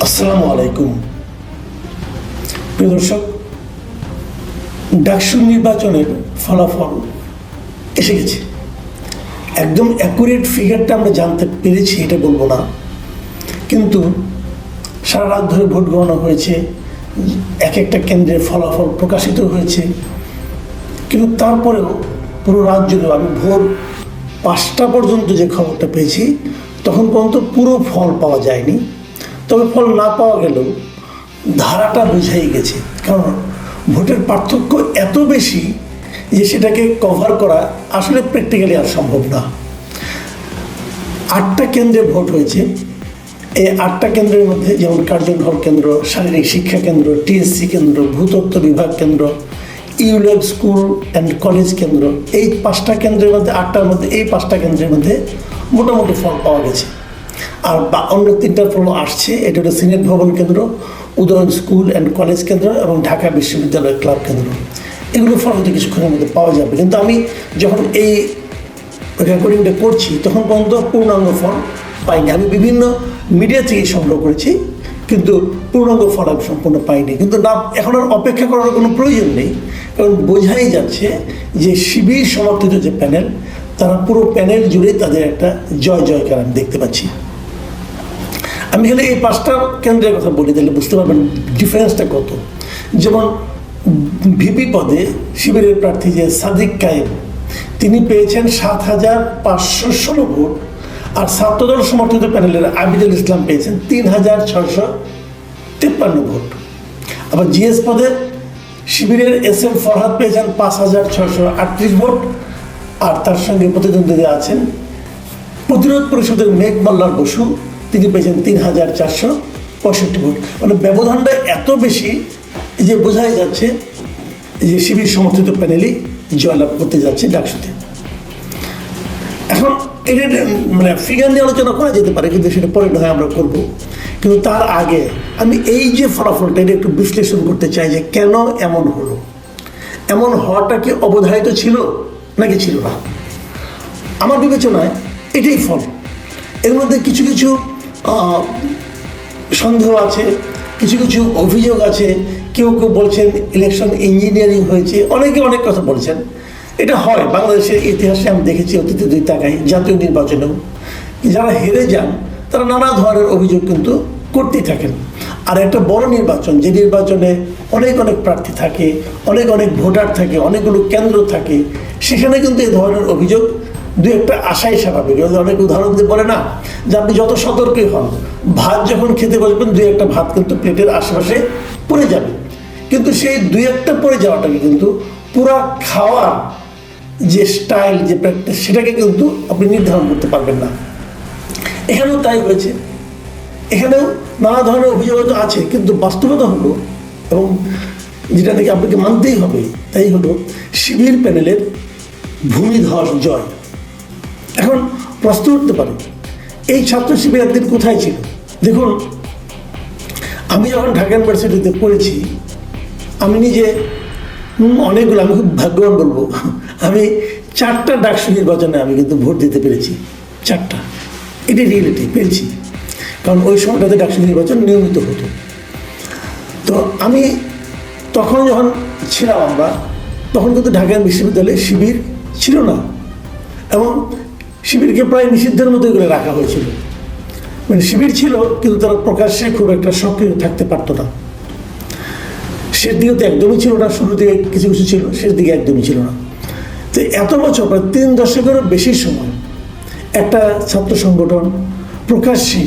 আসসালামু আলাইকুম। প্রিয় দর্শক, ডাকসু নির্বাচনের ফলাফল এসে গেছে। একদম অ্যাকুরেট ফিগারটা আমরা জানতে পেরেছি এটা বলবো না, কিন্তু সারা রাত ধরে ভোট গণনা হয়েছে, এক একটা কেন্দ্রের ফলাফল প্রকাশিত হয়েছে। কিন্তু তারপরেও পুরো রাত জুড়ে আমি ভোর 5টা পর্যন্ত যে খবরটা পেয়েছি তখন পর্যন্ত পুরো ফল পাওয়া যায়নি। তবে ফল না পাওয়া গেলেও ধারাটা বোঝাই গেছে, কারণ ভোটের পার্থক্য এত বেশি যে সেটাকে কভার করা আসলে প্র্যাকটিক্যালি আর সম্ভব না। 8টা কেন্দ্রে ভোট হয়েছে। এই 8টা কেন্দ্রের মধ্যে যেমন কার্জন হল কেন্দ্র, শারীরিক শিক্ষা কেন্দ্র, টিএসসি কেন্দ্র, ভূতত্ত্ব বিভাগ কেন্দ্র, ইউলেব স্কুল অ্যান্ড কলেজ কেন্দ্র, এই 5টা কেন্দ্রের মধ্যে 8টার মধ্যে এই 5টা কেন্দ্রের মধ্যে মোটামুটি ফল পাওয়া গেছে। আর অন্য 3টার ফল আসছে। এটা হলো সিনেট ভবন কেন্দ্র, উদয়ন স্কুল অ্যান্ড কলেজ কেন্দ্র এবং ঢাকা বিশ্ববিদ্যালয় ক্লাব কেন্দ্র। এগুলো ফল হয়তো কিছুক্ষণের মধ্যে পাওয়া যাবে, কিন্তু আমি যখন এই রেকর্ডিংটা করছি তখন পর্যন্ত পূর্ণাঙ্গ ফল পাইনি। আমি বিভিন্ন মিডিয়া থেকে সংগ্রহ করেছি, কিন্তু পূর্ণাঙ্গ ফল আমি সম্পূর্ণ পাইনি। কিন্তু না, এখন আর অপেক্ষা করার কোনো প্রয়োজন নেই, কারণ বোঝাই যাচ্ছে যে শিবির সমর্থিত যে প্যানেল, তারা পুরো প্যানেল জুড়ে তাদের একটা জয় জয়কার আমি দেখতে পাচ্ছি। আমি এখানে এই 5টা কেন্দ্রের কথা বলি, তাহলে বুঝতে পারবেন ডিফারেন্সটা কত। যেমন ভিপি পদে শিবিরের প্রার্থী যে সাদিক কায়েম, তিনি পেয়েছেন 7,516 ভোট, আর ছাত্রদল সমর্থিত প্যানেলের আবিদুল ইসলাম পেয়েছেন 3,653 ভোট। আবার জিএস পদে শিবিরের এস এম ফরহাদ পেয়েছেন 5,638 ভোট, আর তার সঙ্গে প্রতিদ্বন্দ্বী আছেন প্রতিরোধ পরিষদের মেঘ মল্লার বসু, তিনি পেয়েছেন 3,465 ভোট। মানে ব্যবধানটা এত বেশি যে বোঝাই যাচ্ছে যে শিবির সমর্থিত প্যানেলই জয়লাভ করতে যাচ্ছে ডাকসুতে। এখন এটা মানে ফিগার নিয়ে আলোচনা করা যেতে পারে, কিন্তু সেটা পরে নয় আমরা করব। কিন্তু তার আগে আমি এই যে ফলাফলটা এটা একটু বিশ্লেষণ করতে চাই যে কেন এমন হলো। এমন হওয়াটা কি অবধারিত ছিল নাকি ছিল না? আমার বিবেচনায় এটাই ফল। এর মধ্যে কিছু কিছু সন্দেহ আছে, কিছু কিছু অভিযোগ আছে। কেউ কেউ বলছেন ইলেকশন ইঞ্জিনিয়ারিং হয়েছে, অনেকে অনেক কথা বলছেন। এটা হয় বাংলাদেশের ইতিহাসে, আমি দেখেছি অতীতে 2 তাকাই জাতীয় নির্বাচনেও যারা হেরে যান তারা নানা ধরনের অভিযোগ কিন্তু করতেই থাকেন। আর একটা বড় নির্বাচন, যে নির্বাচনে অনেক অনেক প্রার্থী থাকে, অনেক অনেক ভোটার থাকে, অনেকগুলো কেন্দ্র থাকে, সেখানে কিন্তু এই ধরনের অভিযোগ 2-একটা আশাই স্বাভাবিক। অনেক উদাহরণ দিয়ে বলে না যে আপনি যত সতর্কই হন, ভাত যখন খেতে বসবেন 2-একটা ভাত কিন্তু প্লেটের আশেপাশে পড়ে যাবে, কিন্তু সেই 2-একটা পড়ে যাওয়াটাকে কিন্তু পুরা খাওয়ার যে স্টাইল, যে প্র্যাকটিস, সেটাকে কিন্তু আপনি নির্ধারণ করতে পারবেন না। এখানেও তাই হয়েছে। এখানেও নানা ধরনের অভিযোগ আছে, কিন্তু বাস্তবতা হলো, এবং যেটা নাকি আপনাকে মানতেই হবে, তাই হলো শিবির প্যানেলের ভূমিধস জয়। এখন প্রশ্ন উঠতে পারে, এই ছাত্র শিবির একদিন কোথায় ছিল? দেখুন, আমি যখন ঢাকা ইউনিভার্সিটিতে পড়েছি, আমি নিজে অনেকগুলো, আমি খুব ভাগ্যবান বলবো, আমি 4টা ডাকসু নির্বাচনে আমি কিন্তু ভোট দিতে পেরেছি। 4টা, এটি রিয়েলিটি পেয়েছি, কারণ ওই সময়টাতে ডাকসু নির্বাচন নিয়মিত হতো। তো আমি তখন যখন ছিলাম আমরা, তখন কিন্তু ঢাকা বিশ্ববিদ্যালয়ে শিবির ছিল না, এবং শিবিরকে প্রায় নিষিদ্ধের মতো করে রাখা হয়েছিল। মানে শিবির ছিল, কিন্তু তারা প্রকাশ্যে খুব একটা সক্রিয় থাকতে পারতো না। শেষ দিকে তো একদমই ছিল না, শুরুর দিকে কিছু কিছু ছিল, শেষ দিকে একদমই ছিল না। তো এত বছর, প্রায় 3 দশকেরও বেশি সময় একটা ছাত্র সংগঠন প্রকাশ্যে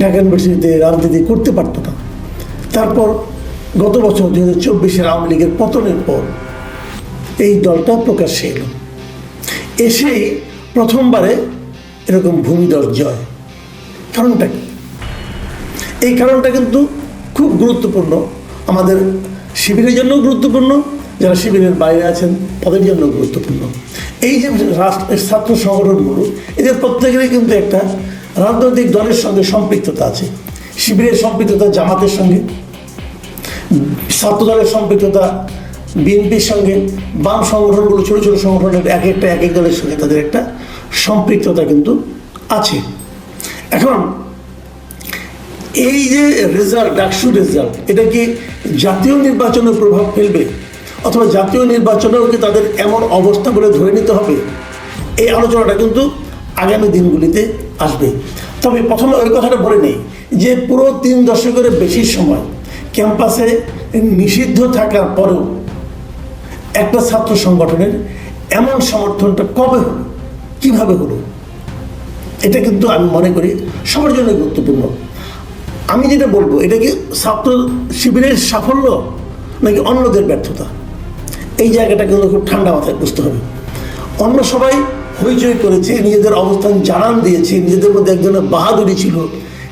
ঢাকা ইউনিভার্সিটিতে রাজনীতি করতে পারতো না। তারপর গত বছর 2024 আওয়ামী লীগের পতনের পর এই দলটা প্রকাশ্যে এলো, এসেই প্রথমবারে এরকম ভূমিধস জয়। কারণটা কি? এই কারণটা কিন্তু খুব গুরুত্বপূর্ণ, আমাদের শিবিরের জন্য গুরুত্বপূর্ণ, যারা শিবিরের বাইরে আছেন তাদের জন্য গুরুত্বপূর্ণ। এই যে ছাত্র সংগঠনগুলো, এদের প্রত্যেকেরই কিন্তু একটা রাজনৈতিক দলের সঙ্গে সম্পৃক্ততা আছে। শিবিরের সম্পৃক্ততা জামাতের সঙ্গে, ছাত্র দলের সম্পৃক্ততা বিএনপির সঙ্গে, বাম সংগঠনগুলো, ছোটো ছোটো সংগঠনের এক এক দলের সঙ্গে তাদের একটা সম্পৃক্ততা কিন্তু আছে। এখন এই যে রেজাল্ট, ডাকসু রেজাল্ট, এটা কি জাতীয় নির্বাচনে প্রভাব ফেলবে, অথবা জাতীয় নির্বাচনেও কি তাদের এমন অবস্থা বলে ধরে নিতে হবে? এই আলোচনাটা কিন্তু আগামী দিনগুলিতে আসবে। তবে প্রথমে ওই কথাটা বলে নেই যে পুরো 3 দশকের বেশি সময় ক্যাম্পাসে নিষিদ্ধ থাকার পরেও একটা ছাত্র সংগঠনের এমন সমর্থনটা কবে হলো, কিভাবে হলো, এটা কিন্তু আমি মনে করি সবার জন্য গুরুত্বপূর্ণ। আমি যেটা বলবো, এটা কি ছাত্র শিবিরের সাফল্য নাকি অন্যদের ব্যর্থতা? এই জায়গাটা কিন্তু খুব ঠান্ডা মাথায় বুঝতে হবে। অন্য সবাই হইচই করেছে, নিজেদের অবস্থান জানান দিয়েছে, নিজেদের মধ্যে একজনের বাহাদুরি ছিল।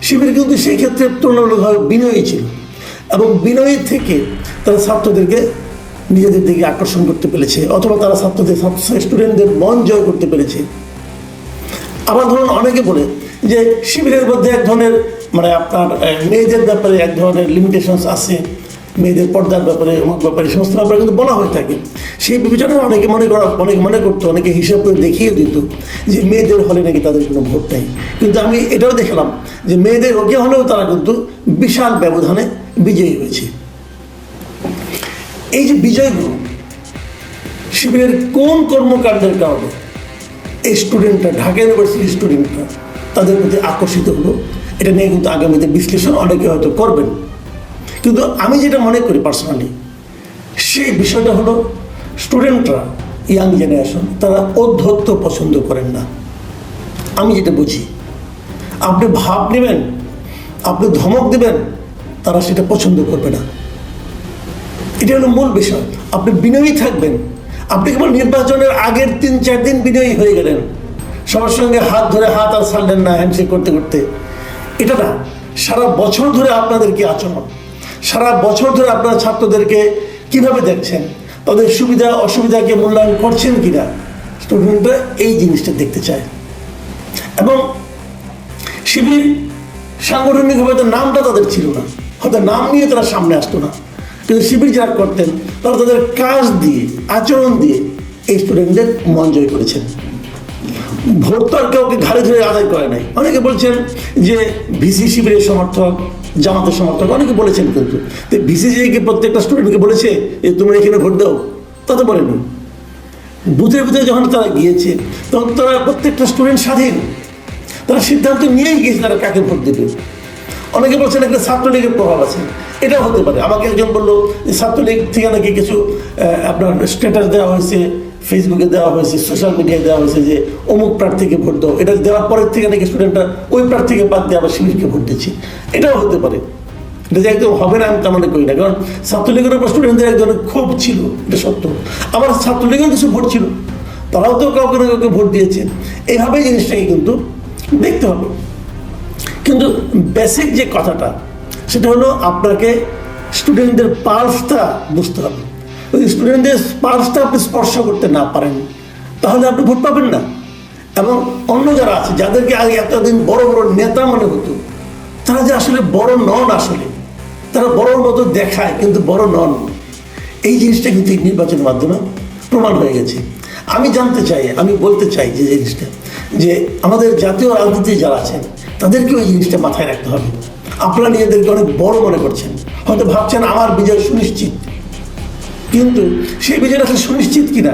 শিবির কিন্তু সেই ক্ষেত্রে তুলনামূলকভাবে বিনয়ী ছিল, এবং বিনয়ী থেকে তারা ছাত্রদেরকে নিজেদের দিকে আকর্ষণ করতে পেরেছে, অথবা তারা স্টুডেন্টদের মন জয় করতে পেরেছে। আবার ধরুন অনেকে বলে যে শিবিরের মধ্যে এক ধরনের মানে আপনার মেয়েদের ব্যাপারে এক ধরনের লিমিটেশনস আছে, মেয়েদের পর্দার ব্যাপারে, অমুক ব্যাপারে, সমস্ত ব্যাপারে কিন্তু বলা হয়ে থাকে। সেই বিবেচনায় অনেকে মনে করতো, অনেকে হিসাব করে দেখিয়ে দিত যে মেয়েদের হলে নাকি তাদের কোনো ভোট নেই। কিন্তু আমি এটাও দেখলাম যে মেয়েদের ওকে হলেও তারা কিন্তু বিশাল ব্যবধানে বিজয়ী হয়েছে। এই যে বিজয়গুলো শিবিরের কোন কর্মকাণ্ডের কারণে এই স্টুডেন্টরা, ঢাকা ইউনিভার্সিটির স্টুডেন্টরা তাদের প্রতি আকর্ষিত হলো, এটা নিয়ে কিন্তু আগামীতে বিশ্লেষণ অনেকে হয়তো করবেন। কিন্তু আমি যেটা মনে করি পার্সোনালি, সেই বিষয়টা হলো স্টুডেন্টরা, ইয়াং জেনারেশন, তারা ঔদ্ধত্য পছন্দ করেন না। আমি যেটা বুঝি, আপনি ভাব নেবেন, আপনি ধমক দেবেন, তারা সেটা পছন্দ করবে না। এটা হলো মূল বিষয়। আপনি বিনয়ী থাকবেন, আপনি কেবল নির্বাচনের আগের 3-4 দিন বিনয়ী হয়ে গেলেন, সবার সঙ্গে হাত ধরে হাত আর ছাড়লেন না হ্যান্ডশেক করতে করতে, এটা না। সারা বছর ধরে আপনাদের কি আচরণ, সারা বছর ধরে আপনারা ছাত্রদেরকে কিভাবে দেখছেন, তাদের সুবিধা অসুবিধাকে মূল্যায়ন করছেন কিনা, স্টুডেন্টরা এই জিনিসটা দেখতে চায়। এবং শিবির সাংগঠনিকভাবে তো নামটা তাদের ছিল না, হয়তো নাম নিয়ে তারা সামনে আসতো না, কিন্তু শিবির যারা করতেন তারা তাদের কাজ দিয়ে, আচরণ দিয়ে এই স্টুডেন্টদের মন জয় করেছেন। ভোট তো আর কাউকে ঘাড়ে ধরে আদায় করে নাই। অনেকে বলছেন যে ভিসি শিবিরের সমর্থক, জামাতের সমর্থক, অনেকে বলেছেন, কিন্তু ভিসিজিকে প্রত্যেকটা স্টুডেন্টকে বলেছে যে তোমরা এখানে ভোট দাও, তা তো বলেনি। বুথে বুথে যখন তারা গিয়েছে তখন তারা প্রত্যেকটা স্টুডেন্ট স্বাধীন, তারা সিদ্ধান্ত নিয়েই গিয়েছে তারা কাকে ভোট দেবে। অনেকে বলছেন একটা ছাত্রলীগের প্রভাব আছে, এটাও হতে পারে। আমাকে একজন বললো যে ছাত্রলীগ থেকে নাকি কিছু আপনার স্ট্যাটাস দেওয়া হয়েছে, ফেসবুকে দেওয়া হয়েছে, সোশ্যাল মিডিয়ায় দেওয়া হয়েছে যে অমুক প্রার্থীকে ভোট দাও। এটা দেওয়ার পরের থেকে নাকি স্টুডেন্টরা ওই প্রার্থীকে বাদ দিয়ে আবার শিবিরকে ভোট দিচ্ছে, এটাও হতে পারে। এটা যে একদম হবে না আমি তা মনে করি না, কারণ ছাত্রলীগের উপর স্টুডেন্টদের এক ধরনের ক্ষোভ ছিল, এটা সত্য। আবার ছাত্রলীগের কিছু ভোট ছিল, তারাও তো কাউকে না কাউকে ভোট দিয়েছে। এইভাবে জিনিসটাকে কিন্তু দেখতে হবে। কিন্তু বেসিক যে কথাটা, সেটা হলো আপনাকে স্টুডেন্টদের পালসটা বুঝতে হবে। ওই স্টুডেন্টদের পালসটা আপনি স্পর্শ করতে না পারেন, তাহলে আপনি ভোট পাবেন না। এবং অন্য যারা আছে, যাদেরকে আগে এতদিন বড় বড় নেতা মনে হতো, তারা যে আসলে বড় নন, আসলে তারা বড়র মতো দেখায় কিন্তু বড় নন, এই জিনিসটা কিন্তু এই নির্বাচনের মাধ্যমে প্রমাণ হয়ে গেছে। আমি জানতে চাই, আমি বলতে চাই যে জিনিসটা, যে আমাদের জাতীয় রাজনীতি যারা আছেন তাদেরকেও এই জিনিসটা মাথায় রাখতে হবে। আপনারা নিজেদেরকে অনেক বড় মনে করছেন, হয়তো ভাবছেন আমার বিজয় সুনিশ্চিত, কিন্তু সেই বিজয়টা আসলে সুনিশ্চিত কিনা,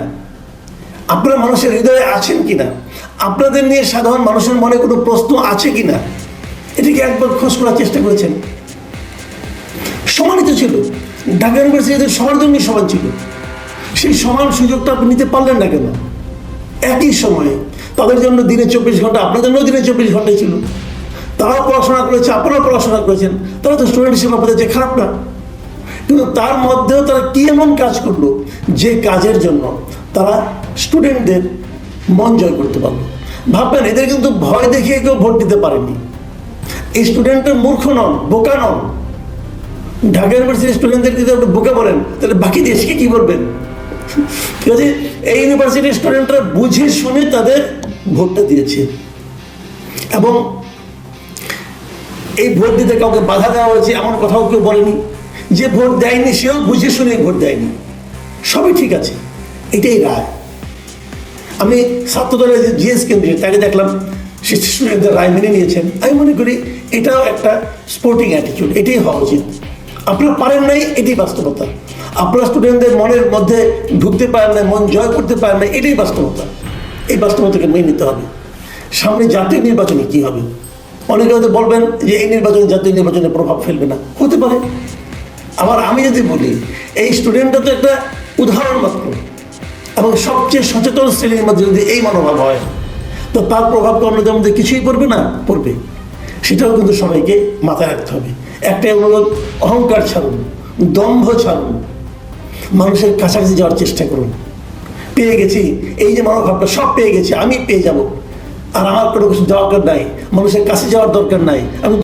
আপনারা মানুষের হৃদয়ে আছেন কিনা, আপনাদের নিয়ে সাধারণ মানুষের মনে কোনো প্রশ্ন আছে কিনা, এটাকে একবার খোঁজ করার চেষ্টা করেছেন। সমানিত ছিল, ঢাকা ইউনিভার্সিটিতে সবার জন্যই সমান ছিল, সেই সমান সুযোগটা আপনি নিতে পারলেন না কেন? একই সময়ে তাদের জন্য দিনে 24 ঘন্টা, আপনাদের জন্য দিনে 24 ঘন্টাই ছিল। তারাও পড়াশোনা করেছে, আপনারাও পড়াশোনা করেছেন, তারা তো স্টুডেন্ট হিসেবে আপনাদের যে খারাপ না, কিন্তু তার মধ্যেও তারা কি এমন কাজ করলো যে কাজের জন্য তারা স্টুডেন্টদের মন জয় করতে পারলো? ভাববেন, এদের কিন্তু ভয় দেখিয়ে কেউ ভোট দিতে পারেনি। এই স্টুডেন্টের মূর্খ নন, বোকা নন। ঢাকা ইউনিভার্সিটির স্টুডেন্টদের যদি আপনি বোকা বলেন, তাহলে বাকি দেশকে কি বলবেন? ঠিক আছে, এই ইউনিভার্সিটির স্টুডেন্টরা বুঝে শুনে তাদের ভোটটা দিয়েছে, এবং এই ভোট দিতে কাউকে বাধা দেওয়া হয়েছে এমন কথাও কেউ বলেনি। যে ভোট দেয়নি সেও বুঝে শুনে ভোট দেয়নি, সবই ঠিক আছে, এটাই রায়। আমি ছাত্র দলের যে জিএস কেন্দ্রে তাকে দেখলাম, সে স্টুডেন্টদের রায় মেনে নিয়েছেন। আমি মনে করি এটাও একটা স্পোর্টিং অ্যাটিটিউড, এটাই হওয়া উচিত। আপনারা পারেন নাই, এটাই বাস্তবতা। আপনারা স্টুডেন্টদের মনের মধ্যে ঢুকতে পারেন না, মন জয় করতে পারেন না, এটাই বাস্তবতা। এই বাস্তবতাকে মেনে নিতে হবে। সামনে জাতীয় নির্বাচনে কি হবে? অনেকে হয়তো বলবেন যে এই নির্বাচনে জাতীয় নির্বাচনে প্রভাব ফেলবে না, হতে পারে। আবার আমি যদি বলি এই স্টুডেন্টরা তো একটা উদাহরণ মাত্র, এবং সবচেয়ে সচেতন শ্রেণীর মধ্যে যদি এই মনোভাব হয়, তো তার প্রভাব তো অন্যদের মধ্যে কিছুই পড়বে না, পড়বে। সেটাও কিন্তু সবাইকে মাথায় রাখতে হবে। একটাই অনুরোধ, অহংকার ছাড়ুন, দম্ভ ছাড়ুন, মানুষের কাছাকাছি যাওয়ার চেষ্টা করুন। পেয়ে গেছি, এই যে মনোভাবটা, সব পেয়ে গেছি, আমি পেয়ে যাব, আর আমার কোনো কিছু দরকার নাই, মানুষের কাছে যাওয়ার দরকার নাই, আমি